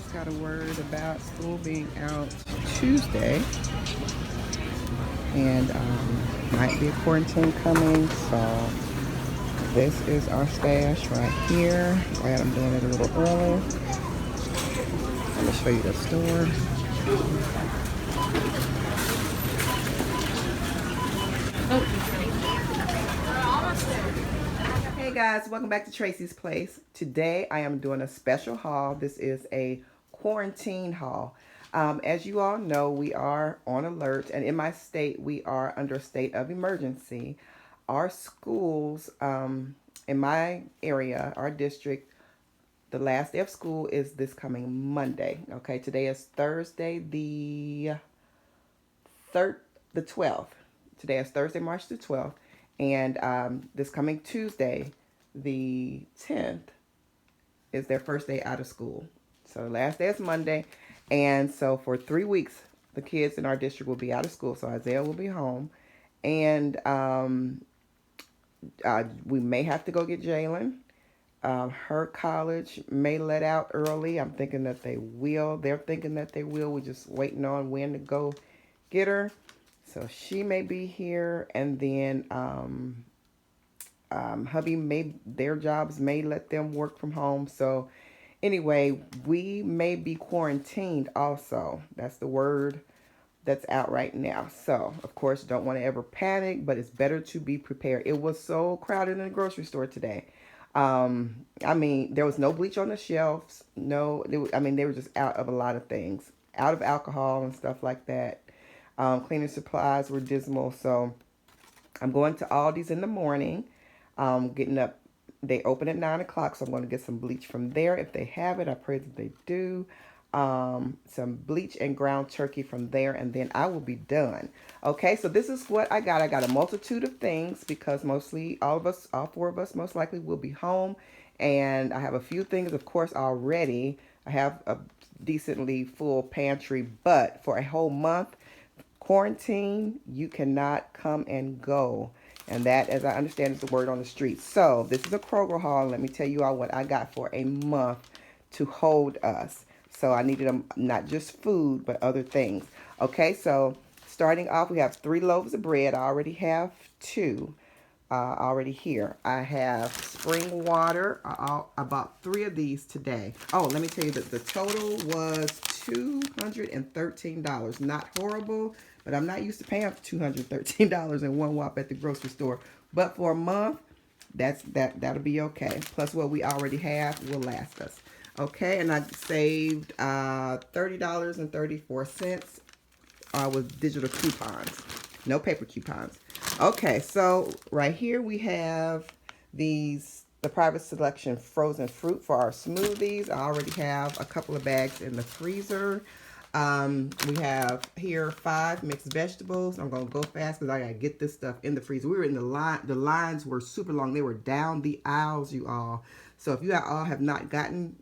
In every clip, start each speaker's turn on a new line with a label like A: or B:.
A: just got a word about school being out Tuesday, and might be a quarantine coming. So this is our stash right here. Glad I'm doing it a little early. Let me show you the store. Hey guys, welcome back to Tracie's Place. Today I am doing a special haul. This is a quarantine haul. As you all know, we are on alert, and in my state, we are under a state of emergency. Our schools in my area, our district, the last day of school is this coming Monday. Okay, today is Thursday, third, the 12th. Today is Thursday, March the 12th, and this coming Tuesday, the 10th, is their first day out of school. So the last day is Monday, and so for 3 weeks, the kids in our district will be out of school. So Isaiah will be home, and we may have to go get Jalen. Her college may let out early. I'm thinking that they will. They're thinking that they will. We're just waiting on when to go get her. So she may be here, and then hubby their jobs may let them work from home. So anyway, we may be quarantined also. That's the word that's out right now. So of course, don't want to ever panic, but it's better to be prepared. It was so crowded in the grocery store today. I mean, there was no bleach on the shelves. No, they were just out of a lot of things, out of alcohol and stuff like that. Cleaning supplies were dismal. So I'm going to Aldi's in the morning, getting up. They open at 9 o'clock, so I'm going to get some bleach from there if they have it. I pray that they do. Some bleach and ground turkey from there, and then I will be done. Okay, so this is what I got. I got a multitude of things because mostly all four of us most likely will be home. And I have a few things, of course, already. I have a decently full pantry, but for a whole month, quarantine, you cannot come and go. And that, as I understand, is the word on the street. So this is a Kroger haul. Let me tell you all what I got for a month to hold us. So I needed not just food, but other things. Okay, so starting off, we have 3 loaves of bread. I already have 2 already here. I have spring water. I bought 3 of these today. Oh, let me tell you that the total was $213. Not horrible, but I'm not used to paying $213 in one whop at the grocery store. But for a month, that'll be okay. Plus what we already have will last us. Okay, and I saved $30.34 with digital coupons. No paper coupons. Okay, so right here we have the private selection frozen fruit for our smoothies. I already have a couple of bags in the freezer. We have here 5 mixed vegetables. I'm going to go fast because I got to get this stuff in the freezer. We were in the line. The lines were super long. They were down the aisles, you all. So if you all have not gotten,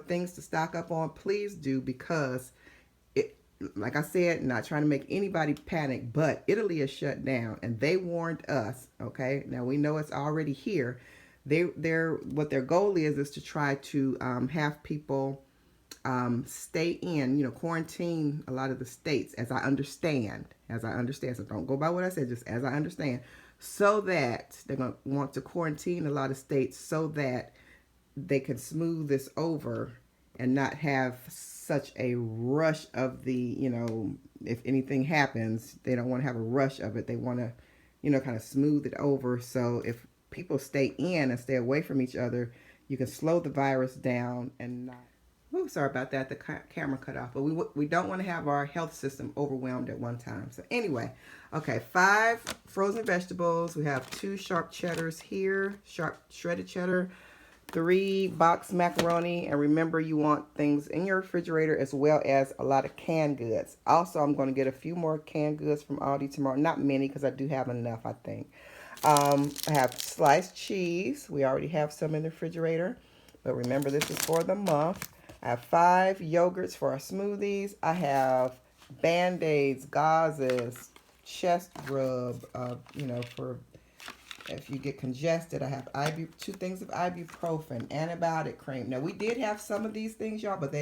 A: things to stock up on, please do, because like I said, not trying to make anybody panic, but Italy is shut down, and they warned us. Okay, now we know it's already here. What their goal is to try to have people stay in, quarantine a lot of the states, as I understand. So don't go by what I said, just as I understand. So that they're going to want to quarantine a lot of states so that they can smooth this over and not have such a rush of the, if anything happens, they don't want to have a rush of it. They want to, kind of smooth it over. So if people stay in and stay away from each other, you can slow the virus down and not. Ooh, sorry about that. The camera cut off. But we don't want to have our health system overwhelmed at one time. So anyway, okay, 5 frozen vegetables. We have 2 sharp cheddars here, sharp shredded cheddar. 3 box macaroni, and remember, you want things in your refrigerator as well as a lot of canned goods. Also, I'm going to get a few more canned goods from Aldi tomorrow. Not many, because I do have enough, I think. I have sliced cheese. We already have some in the refrigerator, but remember, this is for the month. I have 5 yogurts for our smoothies. I have Band-Aids, gauzes, chest rub, for if you get congested, I have 2 things of ibuprofen, antibiotic cream. Now, we did have some of these things, y'all, but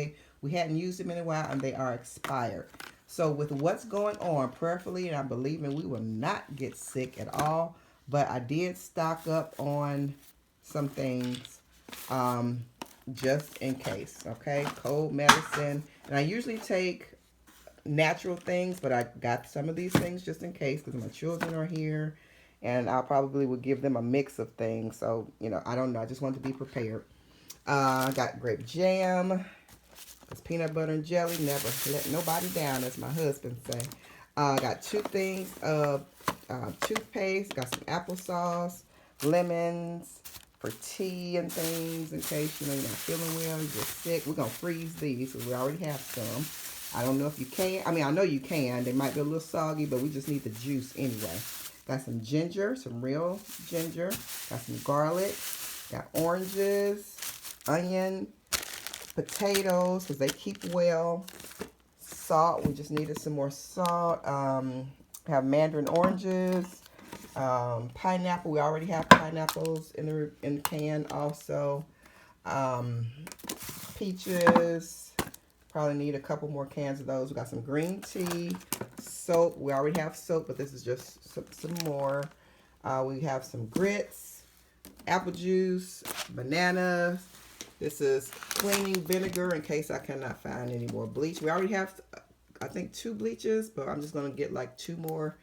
A: we hadn't used them in a while, and they are expired. So with what's going on, prayerfully, and I believe we will not get sick at all, but I did stock up on some things just in case, okay? Cold medicine. And I usually take natural things, but I got some of these things just in case because my children are here, and I probably would give them a mix of things. So, I don't know. I just want to be prepared. I got grape jam. Because peanut butter and jelly never let nobody down, as my husband say. I got 2 things of toothpaste. Got some applesauce, lemons for tea and things in case, you're not feeling well, you're just sick. We're going to freeze these because we already have some. I don't know if you can. I mean, I know you can. They might be a little soggy, but we just need the juice anyway. Got some ginger, some real ginger. Got some garlic. Got oranges, onion, potatoes, because they keep well. Salt. We just needed some more salt. Have mandarin oranges. Pineapple. We already have pineapples in the can also. Peaches. Probably need a couple more cans of those. We got some green tea, soap. We already have soap, but this is just some more. We have some grits, apple juice, bananas. This is cleaning vinegar in case I cannot find any more bleach. We already have, I think, 2 bleaches, but I'm just going to get like 2 more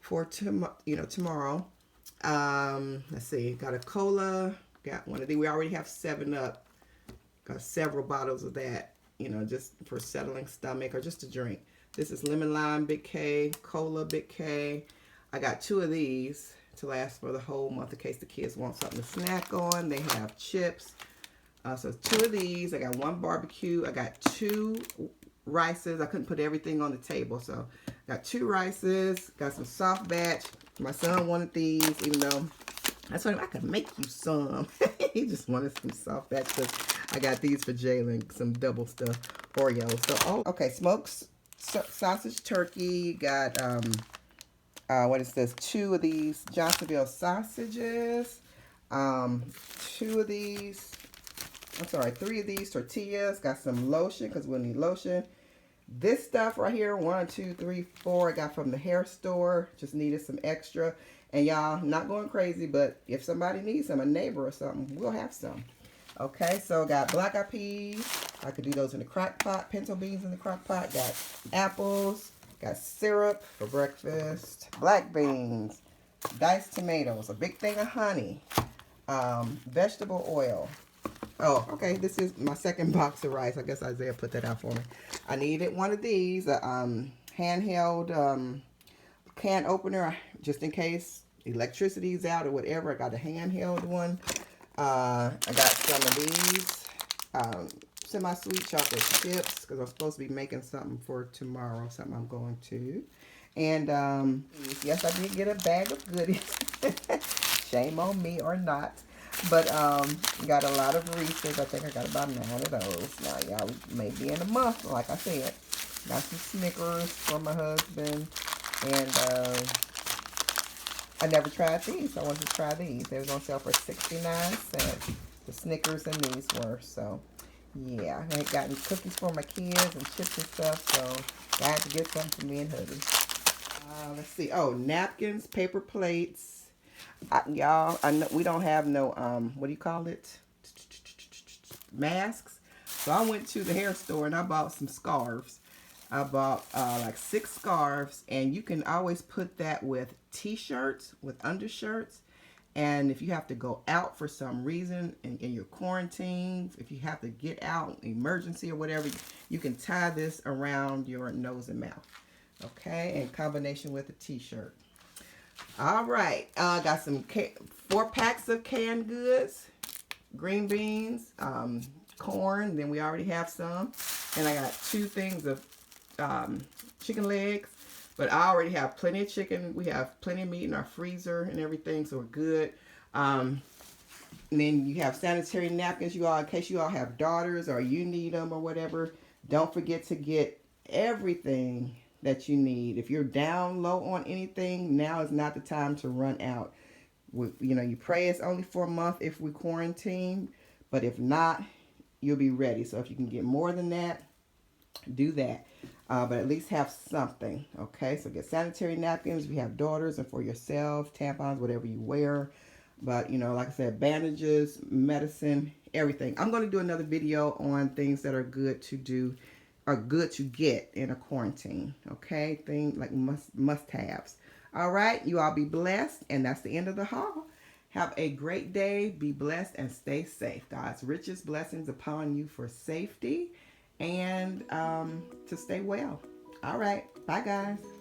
A: for tomorrow. Let's see. Got a cola. Got one of these. We already have 7-Up. Got several bottles of that. Just for settling stomach or just to drink. This is lemon lime Big K, cola Big K. I got 2 of these to last for the whole month in case the kids want something to snack on. They have chips. So 2 of these. I got 1 barbecue. I got 2 rices. I couldn't put everything on the table, so got 2 rices. Got some soft batch. My son wanted these, even though I told him I could make you some. He just wanted some soft batch because I got these for Jalen, some double stuffed Oreos. So, okay, smoked sausage turkey. Got, what is this? 2 of these Johnsonville sausages. 2 of these, 3 of these tortillas. Got some lotion because we'll need lotion. This stuff right here, 1, 2, 3, 4, I got from the hair store. Just needed some extra. And y'all, not going crazy, but if somebody needs some, a neighbor or something, we'll have some. Okay, so got black eyed peas. I could do those in the crock pot. Pinto beans in the crock pot. Got apples. Got syrup for breakfast. Black beans. Diced tomatoes. A big thing of honey. Vegetable oil. Oh, okay, this is my 2nd box of rice. I guess Isaiah put that out for me. I needed one of these. Handheld can opener, just in case electricity's out or whatever. I got a handheld one. I got some of these semi-sweet chocolate chips because I'm supposed to be making something for tomorrow, something I'm going to. And yes, I did get a bag of goodies. Shame on me or not. But got a lot of Reese's. I think I got about 9 of those. Now, y'all, maybe in a month, like I said. Got some Snickers for my husband. And I never tried these. I wanted to try these. They was on sale for 69 cents. The Snickers and these were. So, yeah. I had gotten cookies for my kids and chips and stuff. So, I had to get some for me and hubby. Let's see. Oh, napkins, paper plates. Y'all, I know we don't have no, what do you call it? Masks. So I went to the hair store and I bought some scarves. I bought like 6 scarves, and you can always put that with t-shirts, with undershirts. And if you have to go out for some reason in your quarantine, if you have to get out, emergency or whatever, you can tie this around your nose and mouth. Okay, in combination with a t-shirt. All right, got some 4 packs of canned goods, green beans, corn. Then we already have some, and I got 2 things of chicken legs. But I already have plenty of chicken. We have plenty of meat in our freezer and everything, so we're good. And then you have sanitary napkins, you all, in case you all have daughters or you need them or whatever. Don't forget to get everything that you need. If you're down low on anything, now is not the time to run out. You pray it's only for a month if we quarantine, but if not, you'll be ready. So if you can get more than that, do that. But at least have something, okay? So get sanitary napkins if you have daughters, and for yourself, tampons, whatever you wear. But, like I said, bandages, medicine, everything. I'm going to do another video on things that are good to do, are good to get in a quarantine, okay? Things like must-haves. All right, you all be blessed, and that's the end of the haul. Have a great day. Be blessed and stay safe. God's richest blessings upon you for safety and to stay well. All right. Bye, guys.